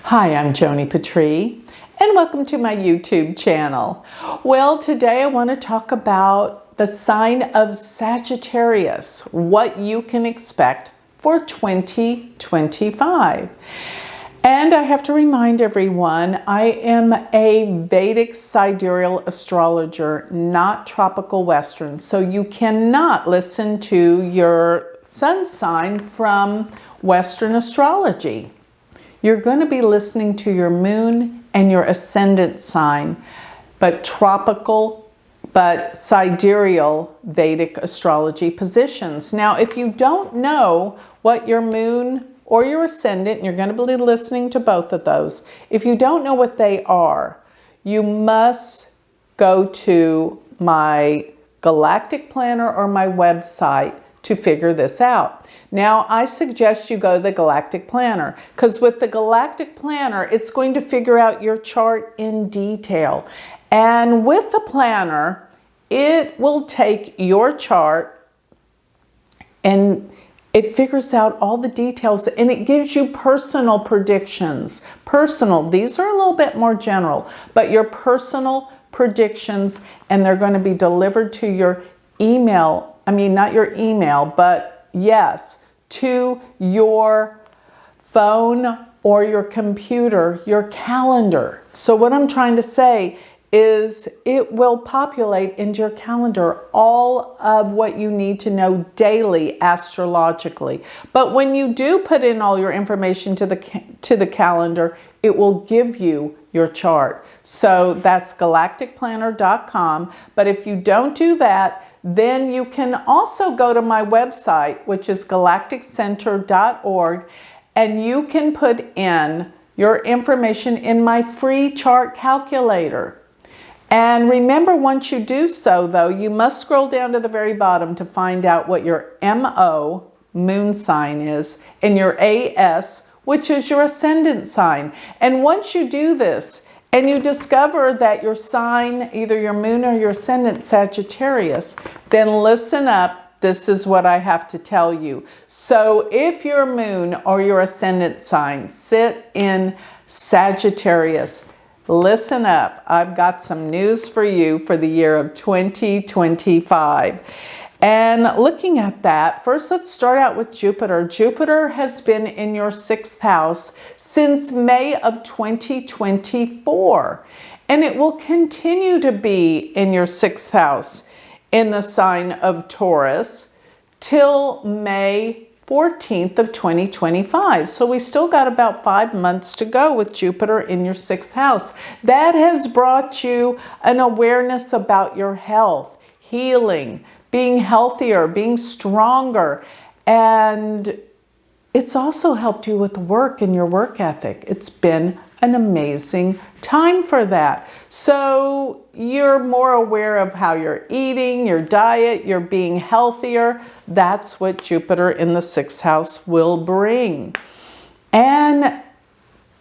Hi, I'm Joni Patry, and welcome to my YouTube channel. Well, today I want to talk about the sign of Sagittarius, what you can expect for 2025. And I have to remind everyone, I am a Vedic sidereal astrologer, not tropical Western, so you cannot listen to your sun sign from Western astrology. You're going to be listening to your moon and your ascendant sign, but sidereal Vedic astrology positions. Now, if you don't know what your moon or your ascendant, and you're going to be listening to both of those, if you don't know what they are, you must go to my galactic planner or my website to figure this out. Now, I suggest you go to the Galactic Planner, because with the Galactic Planner, it's going to figure out your chart in detail. And with the planner, it will take your chart and it figures out all the details, and it gives you personal predictions. Personal, these are a little bit more general, but your personal predictions, and they're going to be delivered to your email. I mean, not your email, but yes, to your phone or your computer, your calendar. So what I'm trying to say is it will populate into your calendar all of what you need to know daily astrologically. But when you do put in all your information to the calendar, it will give you your chart. So that's galacticplanner.com. But if you don't do that, then you can also go to my website, which is galacticcenter.org, and you can put in your information in my free chart calculator. And remember, once you do so, though, you must scroll down to the very bottom to find out what your MO, moon sign, is, and your AS, which is your ascendant sign. And once you do this, and you discover that your sign, either your moon or your ascendant, Sagittarius, then listen up. This is what I have to tell you. So if your moon or your ascendant sign sit in Sagittarius, listen up. I've got some news for you for the year of 2025. And looking at that, first let's start out with Jupiter. Jupiter has been in your 6th house since May of 2024. And it will continue to be in your 6th house in the sign of Taurus till May 14th of 2025. So we still got about 5 months to go with Jupiter in your 6th house. That has brought you an awareness about your health, healing, being healthier, being stronger, and it's also helped you with work and your work ethic. It's been an amazing time for that. So you're more aware of how you're eating, your diet, you're being healthier. That's what Jupiter in the 6th house will bring. And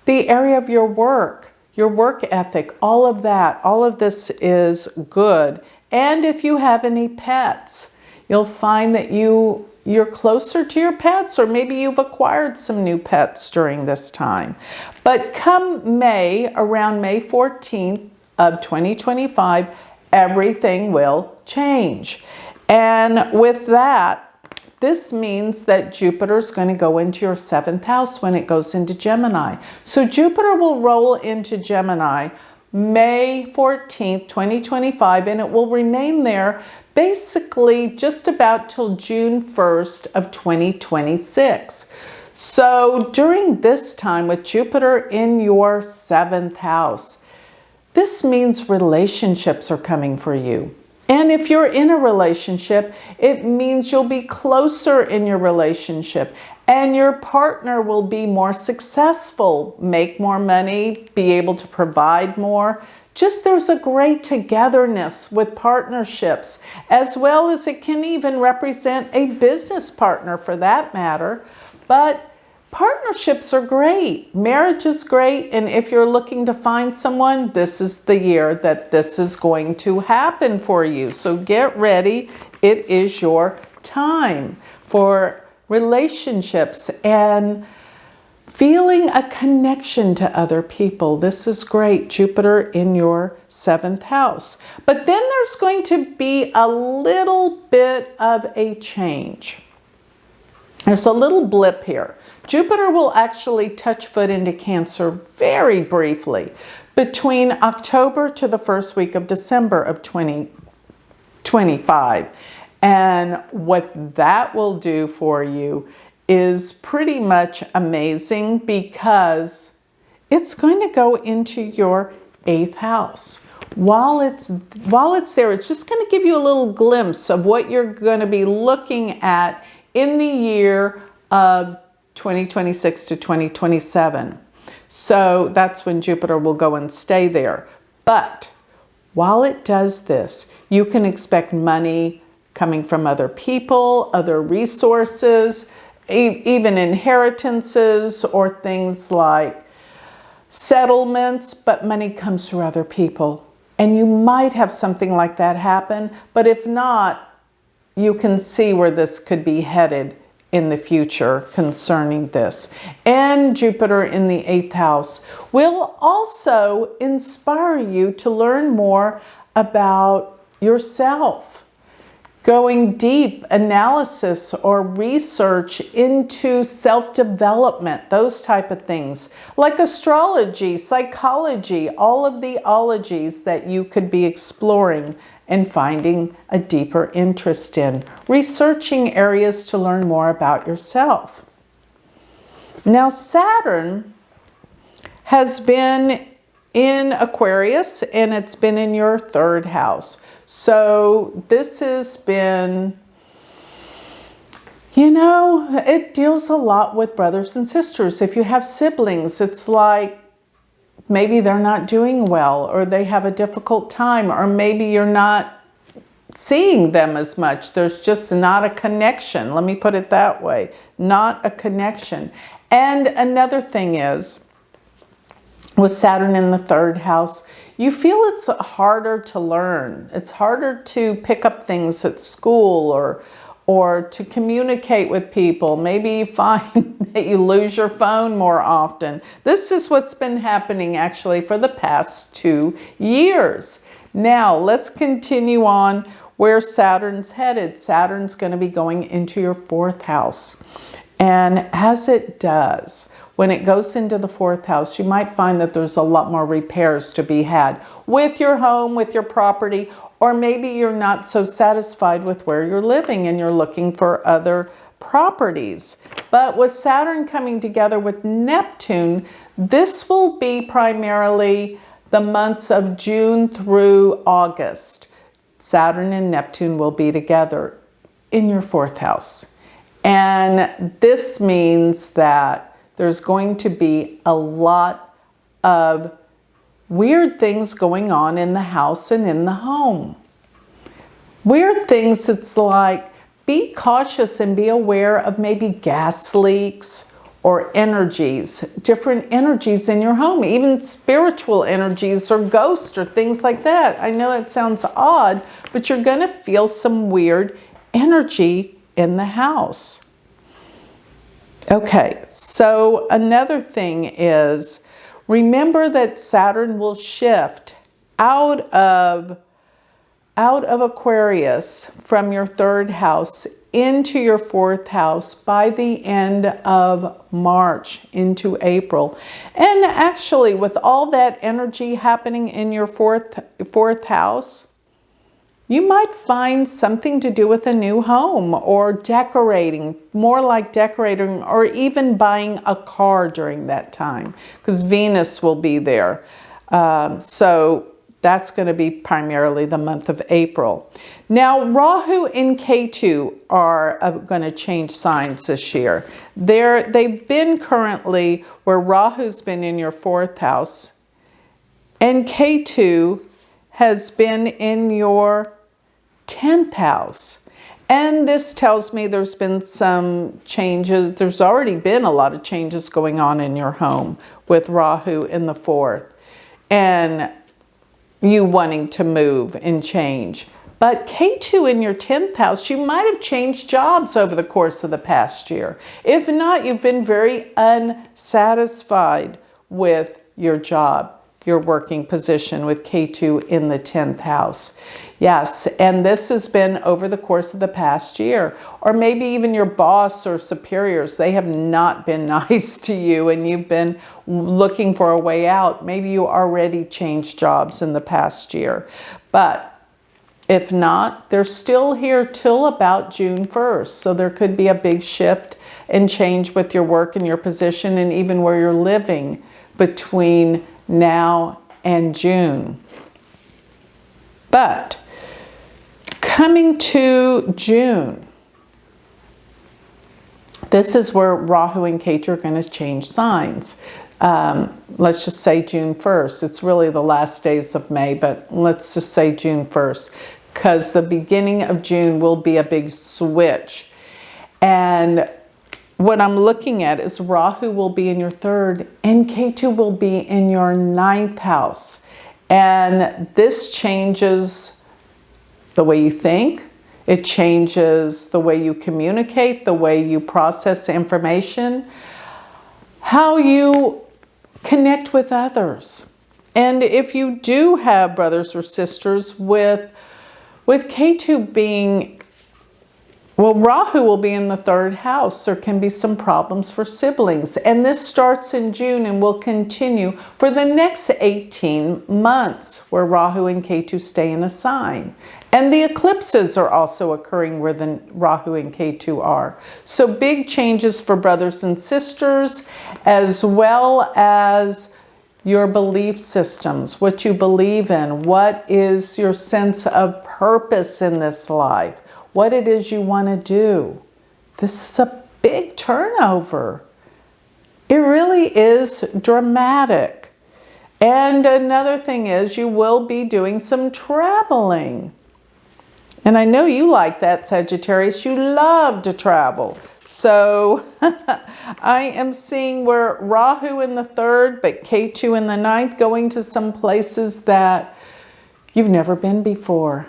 the area of your work ethic, all of that, all of this is good. And if you have any pets, you'll find that you're closer to your pets, or maybe you've acquired some new pets during this time. But come May, around May 14th of 2025, everything will change. And with that, this means that Jupiter's going to go into your 7th house when it goes into Gemini. So Jupiter will roll into Gemini May 14th, 2025, and it will remain there basically just about till June 1st of 2026. So during this time with Jupiter in your 7th house, this means relationships are coming for you. And if you're in a relationship, it means you'll be closer in your relationship, and your partner will be more successful, make more money, be able to provide more. Just there's a great togetherness with partnerships, as well as it can even represent a business partner for that matter. But partnerships are great. Marriage is great. And if you're looking to find someone, this is the year that this is going to happen for you. So get ready. It is your time for relationships and Feeling a connection to other people. This is great. Jupiter in your 7th house. But then there's going to be a little bit of a change. There's a little blip here. Jupiter will actually touch foot into Cancer very briefly between October to the first week of December of 2025. And what that will do for you is pretty much amazing, because it's going to go into your 8th house. While it's there, it's just going to give you a little glimpse of what you're going to be looking at in the year of 2026 to 2027. So that's when Jupiter will go and stay there. But while it does this, you can expect money coming from other people, other resources, even inheritances or things like settlements, but money comes through other people. And you might have something like that happen, but if not, you can see where this could be headed in the future concerning this. And Jupiter in the 8th house will also inspire you to learn more about yourself. Going deep analysis or research into self-development, those type of things, like astrology, psychology, all of the ologies that you could be exploring and finding a deeper interest in, researching areas to learn more about yourself. Now, Saturn has been in Aquarius, and it's been in your 3rd house. So this has been, you know, it deals a lot with brothers and sisters. If you have siblings, it's like maybe they're not doing well, or they have a difficult time, or maybe you're not seeing them as much. There's just not a connection. Let me put it that way. Not a connection. And another thing is, with Saturn in the 3rd house, you feel it's harder to learn. It's harder to pick up things at school or to communicate with people. Maybe you find that you lose your phone more often. This is what's been happening actually for the past 2 years. Now, let's continue on where Saturn's headed. Saturn's going to be going into your 4th house. And as it does, when it goes into the 4th house, you might find that there's a lot more repairs to be had with your home, with your property, or maybe you're not so satisfied with where you're living and you're looking for other properties. But with Saturn coming together with Neptune, this will be primarily the months of June through August. Saturn and Neptune will be together in your 4th house. And this means that there's going to be a lot of weird things going on in the house and in the home. Weird things, it's like, be cautious and be aware of maybe gas leaks or energies, different energies in your home, even spiritual energies or ghosts or things like that. I know it sounds odd, but you're going to feel some weird energy in the house. Okay, so another thing is, remember that Saturn will shift out of Aquarius from your 3rd house into your 4th house by the end of March into April. And actually, with all that energy happening in your fourth house, you might find something to do with a new home or decorating, more like decorating, or even buying a car during that time, because Venus will be there. So that's going to be primarily the month of April. Now, Rahu and Ketu are going to change signs this year. They've been currently where Rahu's been in your 4th house, and Ketu has been in your 10th house. And this tells me there's been some changes. There's already been a lot of changes going on in your home with Rahu in the 4th. And you wanting to move and change. But Ketu in your 10th house, you might have changed jobs over the course of the past year. If not, you've been very unsatisfied with your job, your working position with Ketu in the 10th house. Yes, and this has been over the course of the past year. Or maybe even your boss or superiors, they have not been nice to you and you've been looking for a way out. Maybe you already changed jobs in the past year. But if not, they're still here till about June 1st. So there could be a big shift and change with your work and your position and even where you're living between now and June. But coming to June, this is where Rahu and Ketu are going to change signs. Let's just say June 1st. It's really the last days of May, but let's just say June 1st, because the beginning of June will be a big switch. And what I'm looking at is Rahu will be in your 3rd and Ketu will be in your 9th house. And this changes the way you think. It changes the way you communicate, the way you process information, how you connect with others. And if you do have brothers or sisters with Ketu being, well, Rahu will be in the 3rd house. There can be some problems for siblings. And this starts in June and will continue for the next 18 months where Rahu and Ketu stay in a sign. And the eclipses are also occurring where the Rahu and Ketu are. So big changes for brothers and sisters, as well as your belief systems, what you believe in, what is your sense of purpose in this life, what it is you want to do. This is a big turnover. It really is dramatic. And another thing is you will be doing some traveling. And I know you like that, Sagittarius. You love to travel. So I am seeing where Rahu in the 3rd, but Ketu in the 9th, going to some places that you've never been before.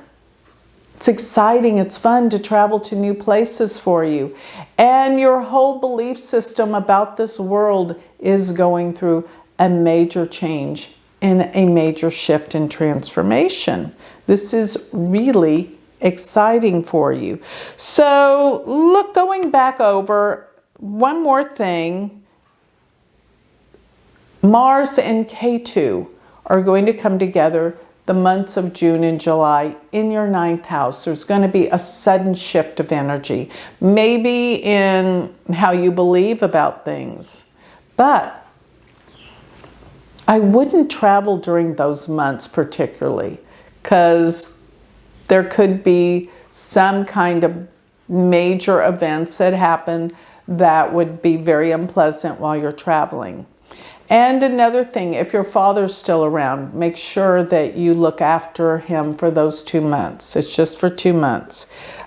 It's exciting. It's fun to travel to new places for you. And your whole belief system about this world is going through a major change and a major shift and transformation. This is really exciting for you. So look, going back over one more thing, Mars and Ketu are going to come together the months of June and July in your 9th house. There's going to be a sudden shift of energy, maybe in how you believe about things. But I wouldn't travel during those months particularly, because there could be some kind of major events that happen that would be very unpleasant while you're traveling. And another thing, if your father's still around, make sure that you look after him for those 2 months. It's just for 2 months.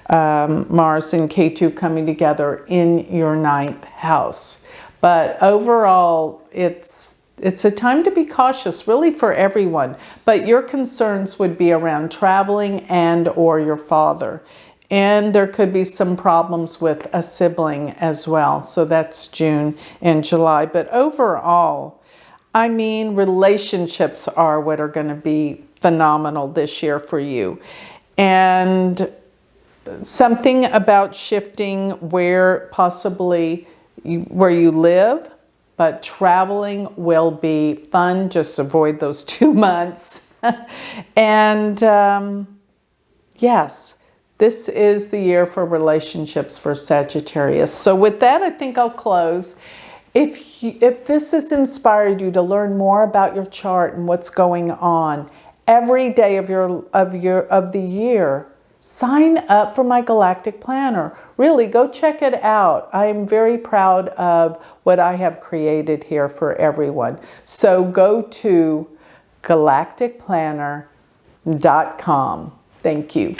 Mars and Ketu coming together in your 9th house. But overall, it's a time to be cautious, really, for everyone. But your concerns would be around traveling and or your father. And there could be some problems with a sibling as well. So that's June and July. But overall, I mean, relationships are what are going to be phenomenal this year for you. And something about shifting where possibly where you live, but traveling will be fun. Just avoid those 2 months. And yes, this is the year for relationships for Sagittarius. So with that, I think I'll close. If this has inspired you to learn more about your chart and what's going on every day of the year, sign up for my Galactic Planner. Really, go check it out. I am very proud of what I have created here for everyone. So go to galacticplanner.com. Thank you.